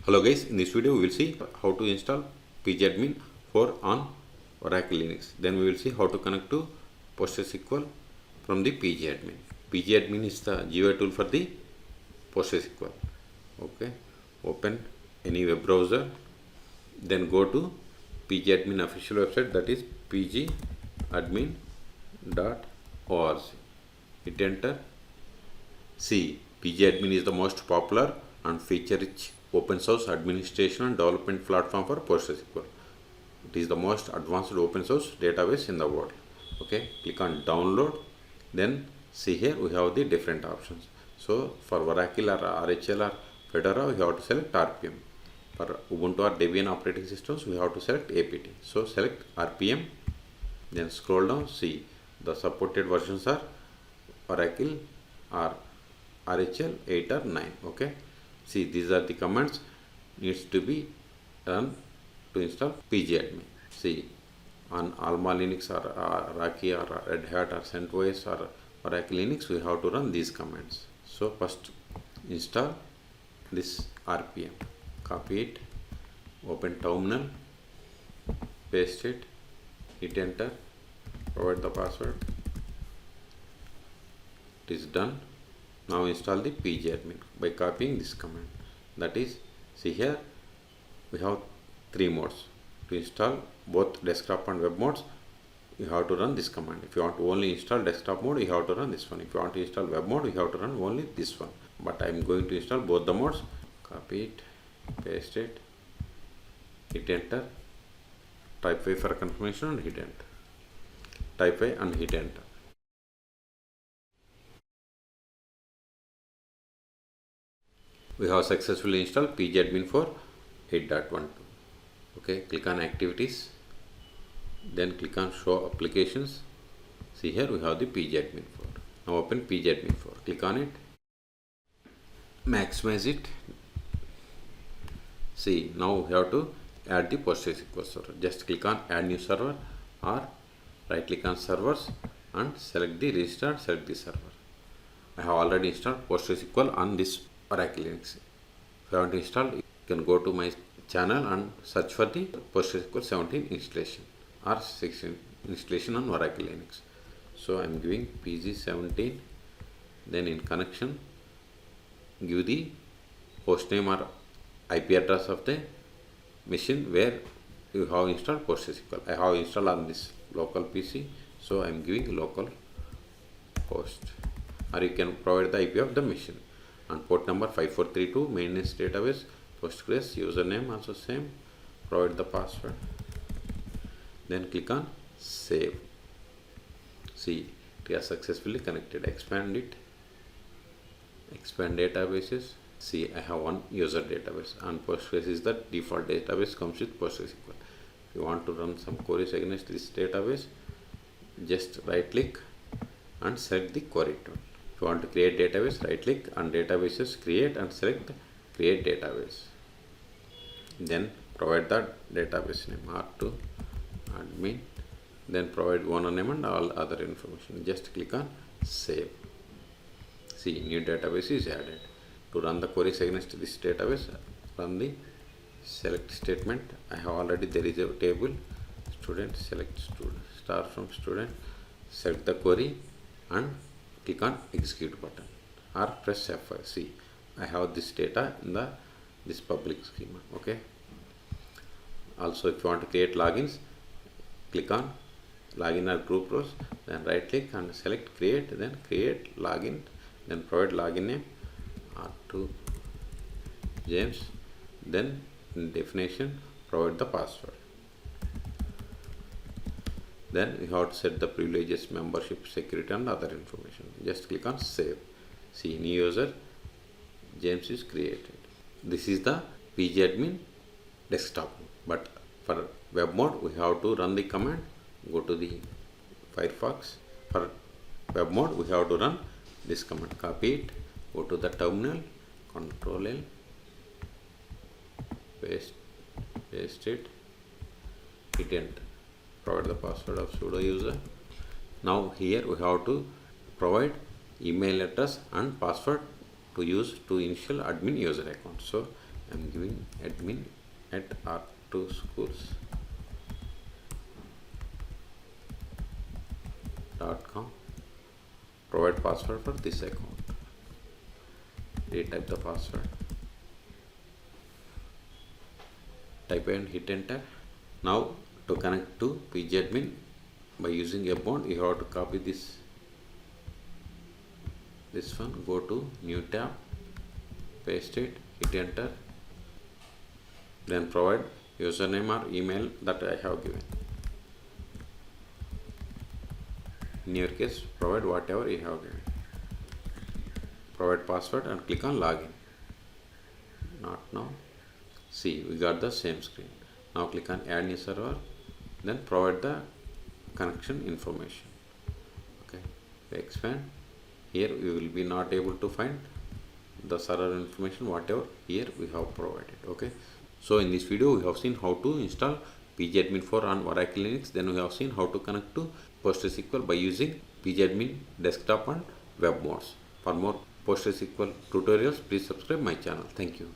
Hello guys, in this video we will see how to install Pgadmin 4 on Oracle Linux. Then we will see how to connect to PostgreSQL from the Pgadmin. Pgadmin is the GUI tool for the PostgreSQL. Okay, open any web browser, then go to Pgadmin official website, that is pgadmin.org. Hit enter. See, Pgadmin is the most popular and feature-rich open source administration and development platform for PostgreSQL. It is the most advanced open source database in the world. Okay, click on download. Then see here we have the different options. So for Oracle or RHL or Fedora, we have to select RPM. For Ubuntu or Debian operating systems, we have to select APT. So select RPM. Then scroll down. See, the supported versions are Oracle or RHL 8 or 9. Okay, see, these are the commands needs to be run to install Pgadmin. See, on Alma Linux or Rocky or Red Hat or CentOS or Oracle Linux, we have to run these commands. So first install this RPM, copy it, open terminal, paste it, hit enter, provide the password. It is done. Now install the Pgadmin by copying this command. That is, see here we have three modes. To install both desktop and web modes, you have to run this command. If you want to only install desktop mode, you have to run this one. If you want to install web mode, you have to run only this one. But I am going to install both the modes. Copy it, paste it, hit enter, type Y for confirmation and hit enter. Type Y and hit enter. We have successfully installed Pgadmin for 8.12. Okay, click on activities, then click on show applications. See here we have the Pgadmin 4. Now open Pgadmin 4. Click on it, maximize it. See, now we have to add the PostgreSQL server. Just click on add new server or right click on servers and select the register and select the server. I have already installed PostgreSQL on this Oracle Linux. If you want to install, you can go to my channel and search for the PostgreSQL 17 installation or 16 installation on Oracle Linux. So I am giving PG17, then in connection give the hostname or IP address of the machine where you have installed PostgreSQL. I have installed on this local PC, so I am giving local host, or you can provide the IP of the machine. And port number 5432, maintenance database, Postgres, username also same, provide the password, then click on save. See, it has successfully connected. Expand it, expand databases. See, I have one user database and Postgres is the default database, comes with PostgreSQL. If you want to run some queries against this database, just right click and select the query tool. If you want to create database, right click on databases, create and select create database. Then provide the database name R2 admin, then provide owner name and all other information. Just click on save. See, new database is added. To run the queries against this database, run the select statement. I have already, there is a table student, select student, start from student, select the query and click on execute button or press F5. See, I have this data in this public schema. Okay, also if you want to create logins, click on login or group roles, then right click and select create, then create login, then provide login name R2 James, then in definition provide the password. Then you have to set the privileges, membership, security and other information. Just click on save. See, new user James is created. This is the Pgadmin desktop, but for web mode we have to run the command. Go to the Firefox. For web mode we have to run this command. Copy it, go to the terminal, Ctrl L, paste it, hit enter. Provide the password of sudo user. Now here we have to provide email address and password to use to initial admin user account. So I'm giving admin at r2schools.com. Provide password for this account. Retype the password. Type and hit enter. Now to connect to Pgadmin by using a bond, you have to copy this one, go to new tab, paste it, hit enter, then provide username or email that I have given. In your case, provide whatever you have given. Provide password and click on login. Not now. See, we got the same screen. Now click on add new server, then provide the connection information. Okay, we expand. Here we will be not able to find the server information whatever here we have provided. Okay, so in this video we have seen how to install Pgadmin for on Oracle Linux. Then we have seen how to connect to PostgreSQL by using Pgadmin desktop and web modes. For more PostgreSQL tutorials, please subscribe my channel. Thank you.